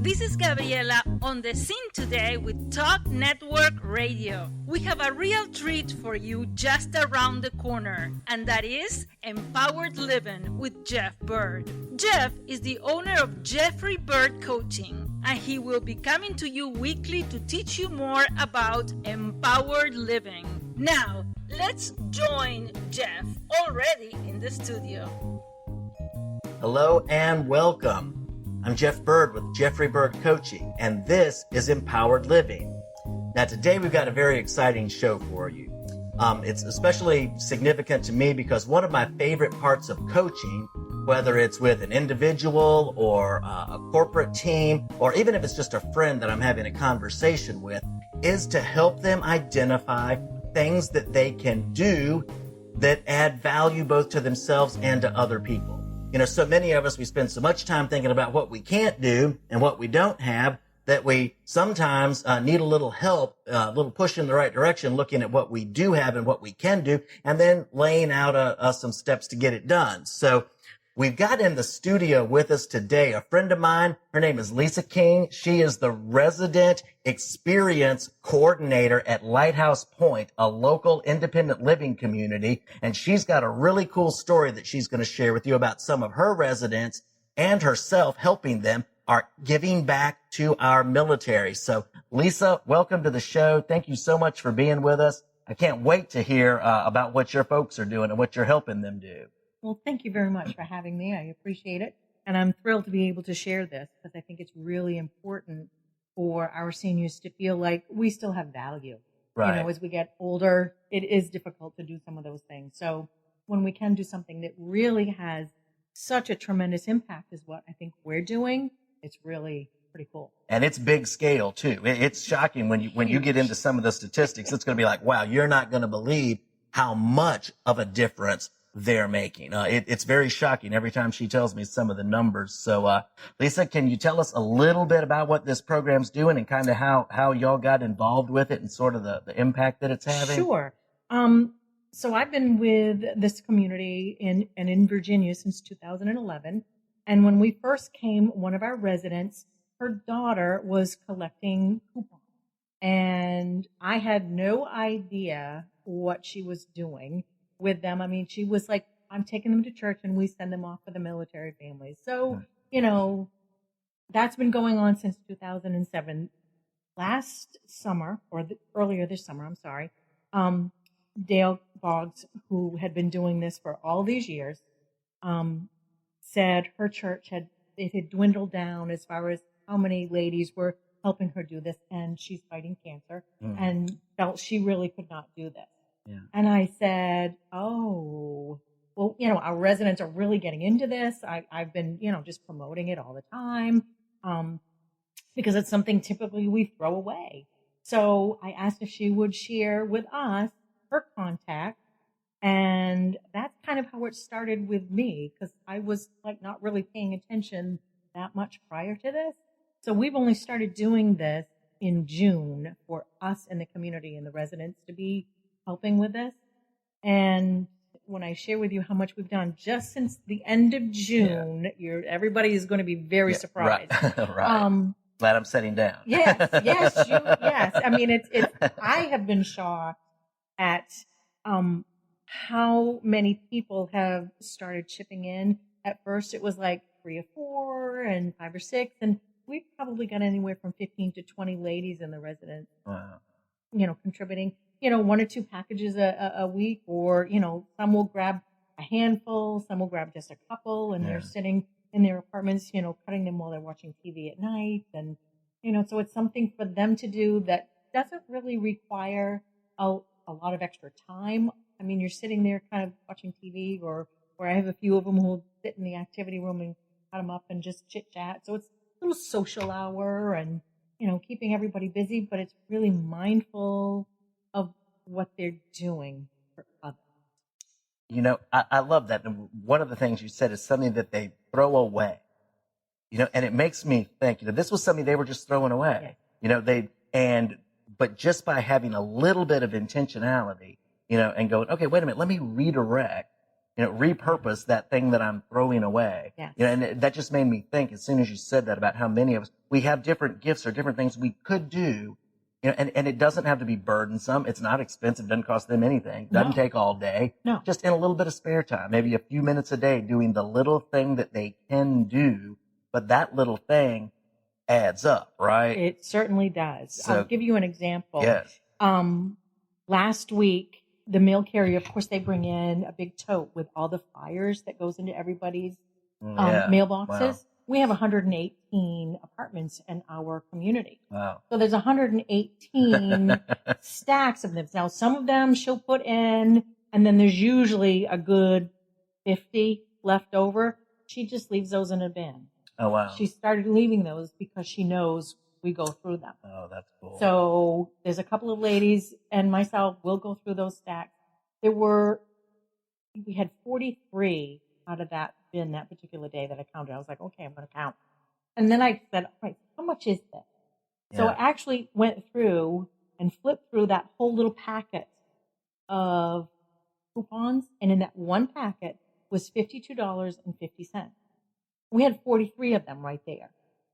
This is Gabriela on the scene today with Talk Network Radio. We have a real treat for you just around the corner, and that is Empowered Living with Jeff Byrd. Jeff is the owner of Jeffrey Byrd Coaching, and he will be coming to you weekly to teach you more about empowered living. Now, let's join Jeff already in the studio. Hello and welcome. I'm Jeff Byrd with Jeffrey Byrd Coaching, and this is Empowered Living. Now, today we've got a very exciting show for you. It's especially significant to me because one of my favorite parts of coaching, whether it's with an individual or a corporate team, or even if it's just a friend that I'm having a conversation with, is to help them identify things that they can do that add value both to themselves and to other people. You know, so many of us, we spend so much time thinking about what we can't do and what we don't have that we sometimes need a little help, a little push in the right direction, looking at what we do have and what we can do, and then laying out some steps to get it done. So we've got in the studio with us today a friend of mine. Her name is Lisa King. She is the resident experience coordinator at Lighthouse Point, a local independent living community. And she's got a really cool story that she's going to share with you about some of her residents and herself helping them are giving back to our military. So Lisa, welcome to the show. Thank you so much for being with us. I can't wait to hear about what your folks are doing and what you're helping them do. Well, thank you very much for having me. I appreciate it. And I'm thrilled to be able to share this because I think it's really important for our seniors to feel like we still have value. Right. You know, as we get older, it is difficult to do some of those things. So when we can do something that really has such a tremendous impact is what I think we're doing, it's really pretty cool. And it's big scale too. It's shocking when you get into some of the statistics. It's going to be like, wow, you're not going to believe how much of a difference they're making. It's very shocking every time she tells me some of the numbers. So, Lisa, can you tell us a little bit about what this program's doing and kind of how y'all got involved with it and sort of the impact that it's having? Sure. So I've been with this community in Virginia since 2011. And when we first came, one of our residents, her daughter was collecting coupons. And I had no idea what she was doing with them. I mean, she was like, I'm taking them to church and we send them off for the military families. So, you know, that's been going on since 2007. Last summer, or earlier this summer, I'm sorry, Dale Boggs, who had been doing this for all these years, said her church had dwindled down as far as how many ladies were helping her do this, and she's fighting cancer and felt she really could not do this. Yeah. And I said, oh, well, you know, our residents are really getting into this. I've been, you know, just promoting it all the time because it's something typically we throw away. So I asked if she would share with us her contact. And that's kind of how it started with me because I was like not really paying attention that much prior to this. So we've only started doing this in June for us in the community and the residents to be helping with this. And when I share with you how much we've done just since the end of June, everybody is going to be very surprised. Right. Glad I'm sitting down. Yes. I mean, it's I have been shocked at how many people have started chipping in. At first it was like 3 or 4 and 5 or 6, and we've probably got anywhere from 15 to 20 ladies in the residence, you know, contributing, you know, 1 or 2 packages a week, or, you know, some will grab a handful, some will grab just a couple, and they're sitting in their apartments, you know, cutting them while they're watching TV at night. And, you know, so it's something for them to do that doesn't really require a lot of extra time. I mean, you're sitting there kind of watching TV, or I have a few of them who will sit in the activity room and cut them up and just chit chat. So it's a little social hour and, you know, keeping everybody busy, but it's really mindful of what they're doing for others. You know, I love that. And one of the things you said is something that they throw away, you know, and it makes me think, you know, this was something they were just throwing away, you know, but just by having a little bit of intentionality, you know, and going, okay, wait a minute, let me redirect repurpose that thing that I'm throwing away. Yes. And that just made me think as soon as you said that about how many of us, we have different gifts or different things we could do, and it doesn't have to be burdensome. It's not expensive. Doesn't cost them anything. Doesn't take all day. No. Just in a little bit of spare time, maybe a few minutes a day doing the little thing that they can do, but that little thing adds up, right? It certainly does. So, I'll give you an example. Yes. Last week, the mail carrier, of course, they bring in a big tote with all the flyers that goes into everybody's mailboxes. Wow. We have 118 apartments in our community. Wow. So there's 118 stacks of them. Now, some of them she'll put in, and then there's usually a good 50 left over. She just leaves those in a bin. Oh, wow. She started leaving those because she knows we go through them. Oh, that's cool. So there's a couple of ladies and myself, we'll go through those stacks. We had 43 out of that bin that particular day that I counted. I was like, okay, I'm going to count. And then I said, all right, how much is this? Yeah. So I actually went through and flipped through that whole little packet of coupons. And in that one packet was $52.50. We had 43 of them right there.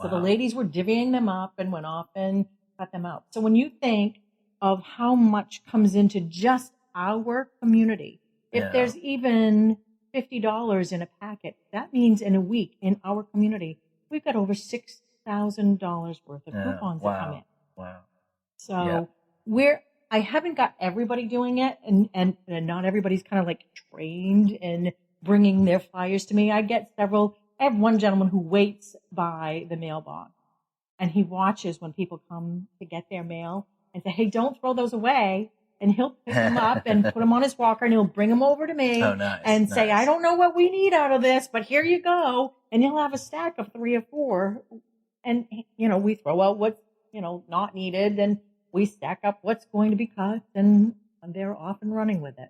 So the ladies were divvying them up and went off and cut them out. So when you think of how much comes into just our community, if there's even $50 in a packet, that means in a week in our community, we've got over $6,000 worth of coupons that come in. Wow. So I haven't got everybody doing it, and not everybody's kind of like trained in bringing their flyers to me. I have one gentleman who waits by the mailbox, and he watches when people come to get their mail and say, hey, don't throw those away. And he'll pick them up and put them on his walker, and he'll bring them over to me and say, I don't know what we need out of this, but here you go. And he'll have a stack of 3 or 4. And, we throw out what's, not needed, and we stack up what's going to be cut, and they're off and running with it.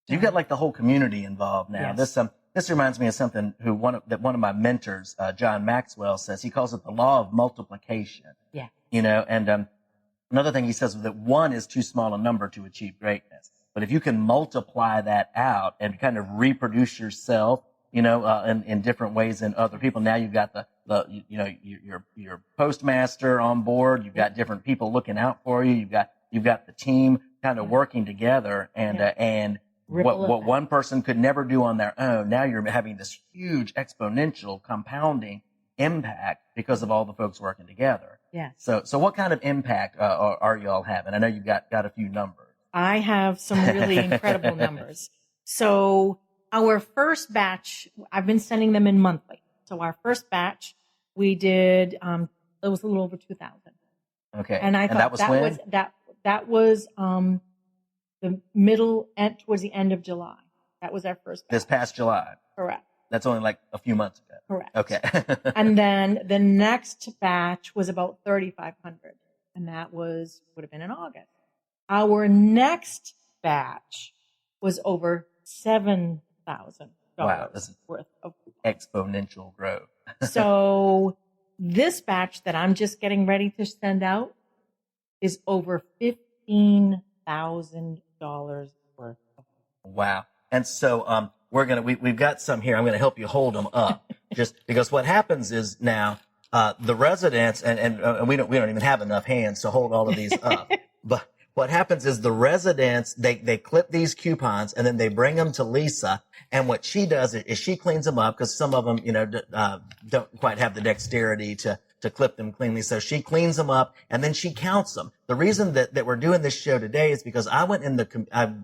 You've got like the whole community involved now. Yes. This reminds me of something one of my mentors, John Maxwell, says. He calls it the law of multiplication. Yeah. And another thing he says is that 1 is too small a number to achieve greatness. But if you can multiply that out and kind of reproduce yourself, in different ways in other people, now you've got your postmaster on board. You've got different people looking out for you. You've got the team kind of working together, and what one person could never do on their own, now you're having this huge exponential compounding impact because of all the folks working together. Yeah. So what kind of impact are you all having? I know you've got a few numbers. I have some really incredible numbers. So our first batch, I've been sending them in monthly. So our first batch, we did, it was a little over 2,000. Okay. And I thought that was the middle and towards the end of July. That was our first batch. This past July. Correct. That's only like a few months ago. Correct. Okay. And then the next batch was about 3,500, and that would have been in August. Our next batch was over $7,000 worth of exponential growth. So this batch that I'm just getting ready to send out is over $15,000 worth. Wow. And so we've got some here. I'm gonna help you hold them up, just because what happens is now the residents and we don't even have enough hands to hold all of these up, but what happens is the residents, they clip these coupons and then they bring them to Lisa. And what she does is she cleans them up, because some of them, don't quite have the dexterity to clip them cleanly. So she cleans them up and then she counts them. The reason that we're doing this show today is because I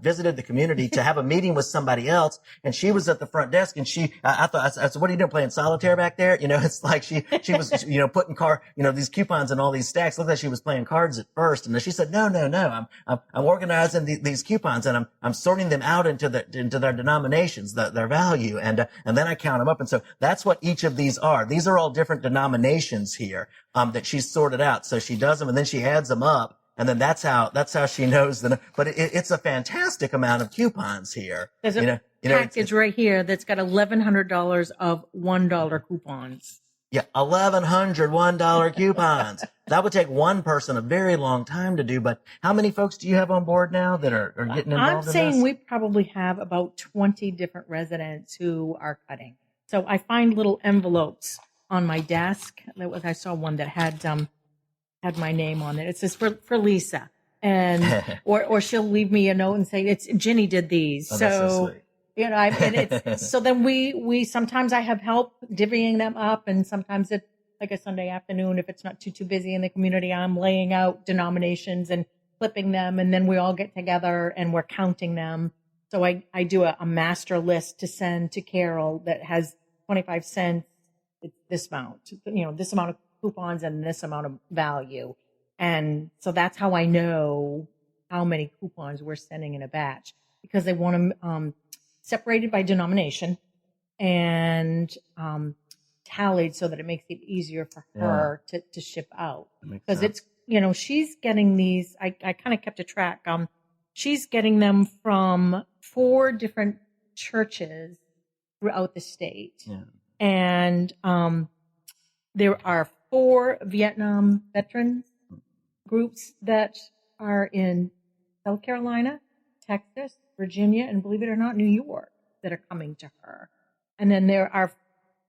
visited the community to have a meeting with somebody else, and she was at the front desk, and I said, what are you doing, playing solitaire back there? It's like she was, putting these coupons in all these stacks. Looked like she was playing cards at first. And then she said, no, I'm organizing these coupons, and I'm sorting them out into their denominations, their value. And then I count them up. And so that's what each of these are. These are all different denominations here, that she's sorted out. So she does them and then she adds them up. And then that's how she knows but it's a fantastic amount of coupons here. There's a package right here that's got $1,100 of $1 coupons. Yeah, 1,100 $1 coupons. That would take one person a very long time to do, but how many folks do you have on board now that are getting involved in this? I'm saying we probably have about 20 different residents who are cutting. So I find little envelopes on my desk. I saw one that had my name on it. It says for Lisa. And, or she'll leave me a note and say, it's Ginny did these. Oh, that's so sweet. And it's, so then we sometimes I have help divvying them up, and sometimes it's like a Sunday afternoon, if it's not too busy in the community, I'm laying out denominations and flipping them, and then we all get together and we're counting them. So I do a master list to send to Carol that has 25 cents, it's this amount, this amount of coupons and this amount of value. And so that's how I know how many coupons we're sending in a batch, because they want them separated by denomination and tallied so that it makes it easier for her to ship out. Because it's, she's getting these, I kind of kept a track. She's getting them from 4 different churches throughout the state. Yeah. And there are 4 Vietnam veterans groups that are in South Carolina, Texas, Virginia, and believe it or not, New York, that are coming to her. And then there are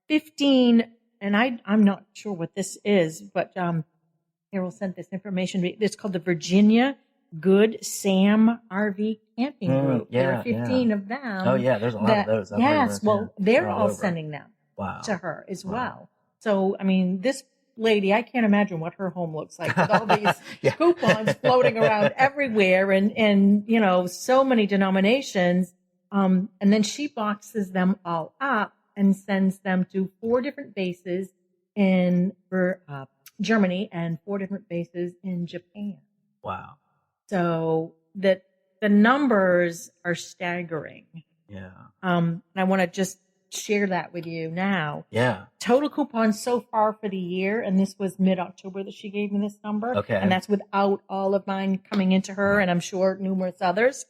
15, and I'm not sure what this is, but Carol sent this information. It's called the Virginia Good Sam RV Camping Group. There are 15 of them. Oh, yeah, there's a lot of those. Yes, well, they're all sending them to her as well. So, I mean, this lady, I can't imagine what her home looks like with all these coupons floating around everywhere and so many denominations. And then she boxes them all up and sends them to 4 different bases in Germany and 4 different bases in Japan. Wow. So that the numbers are staggering. Yeah. And I want to just share that with you now. Yeah. Total coupons so far for the year, and this was mid-October that she gave me this number. Okay. And that's without all of mine coming into her, and I'm sure numerous others.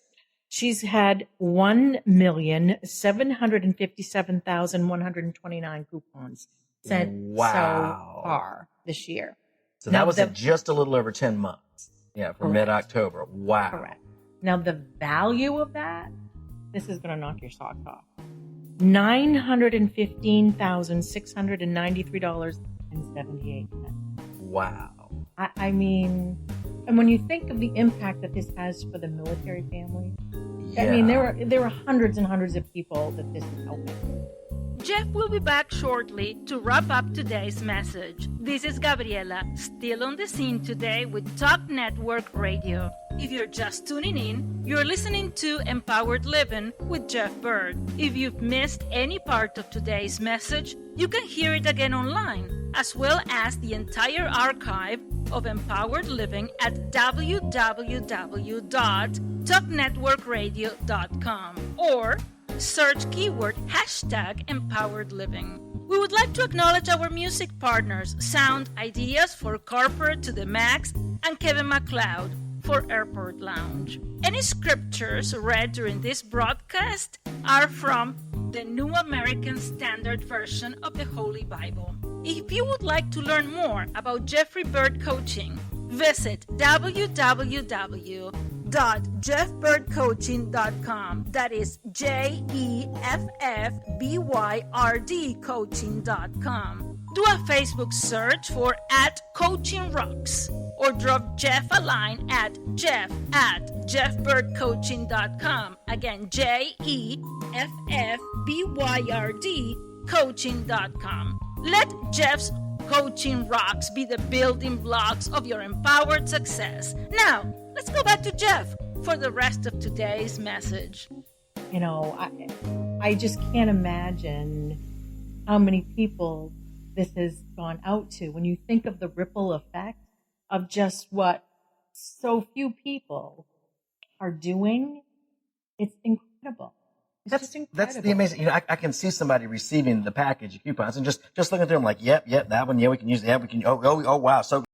She's had 1,757,129 coupons sent so far this year. So that was just a little over 10 months. Yeah, for mid-October. Wow. Correct. Now, the value of that, this is going to knock your socks off. $915,693.78. Wow. I mean, and when you think of the impact that this has for the military family, I mean, there are hundreds and hundreds of people that this is helping. Jeff will be back shortly to wrap up today's message. This is Gabriela, still on the scene today with Talk Network Radio. If you're just tuning in, you're listening to Empowered Living with Jeff Byrd. If you've missed any part of today's message, you can hear it again online, as well as the entire archive of Empowered Living at www.talknetworkradio.com or search keyword #EmpoweredLiving. We would like to acknowledge our music partners, Sound Ideas for Corporate to the Max and Kevin MacLeod for Airport Lounge. Any scriptures read during this broadcast are from the New American Standard Version of the Holy Bible. If you would like to learn more about Jeffrey Byrd Coaching, visit www.jeffbyrdcoaching.com. That is JEFFBYRD coaching.com. Do a Facebook search for @CoachingRocks or drop Jeff a line at jeff@jeffbyrdcoaching.com. Again, JEFFBYRD coaching.com. Let Jeff's Coaching Rocks be the building blocks of your empowered success. Now, let's go back to Jeff for the rest of today's message. I just can't imagine how many people this has gone out to. When you think of the ripple effect of just what so few people are doing, it's incredible. That's the amazing. I can see somebody receiving the package of coupons and just looking through them like, yep, that one, yeah, we can use that. We can. Oh, wow, so